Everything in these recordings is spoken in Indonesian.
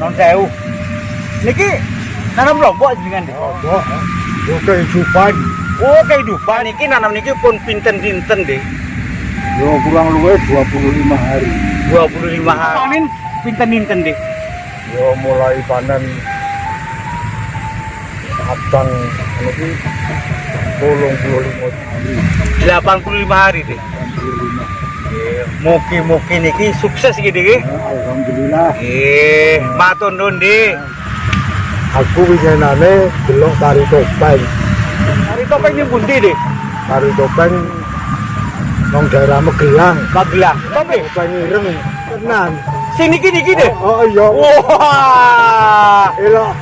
non sewu. Niki nanam lombok jenengan nggih. Lombok. Yo kehidupan. Oh, kehidupan niki nanam niki pun pinten-pinten nggih. Yo kurang luwih 25 hari. 25 hari. Panen pinten-pinten nggih. Yo mulai panen abang iki 85 hari deh. 85. Mugi-mugi niki sukses gitu nggih. Alhamdulillah. Nggih, matur nuwun nggih. Aku winginane delok tari topeng. Tari topeng ning pundi nggih? Tari topeng nang daerah Magelang. Magelang. Topeng Topeng ireng tenan. sing niki nggih. Oh iya. Wah. Elok.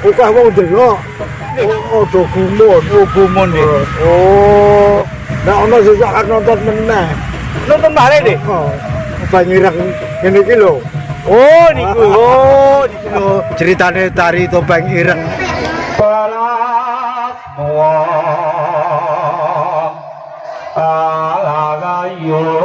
Bukan mau delok. Oh, do gumun. Oh, gumun nggih. Oh. Nek ana sesuk kan nonton meneh. Nonton malih nggih. Oh. Topeng ireng ngene iki lho. Oh, niku. Oh, niku lho. Ceritane tari topeng ireng. Wah. Ala gayo.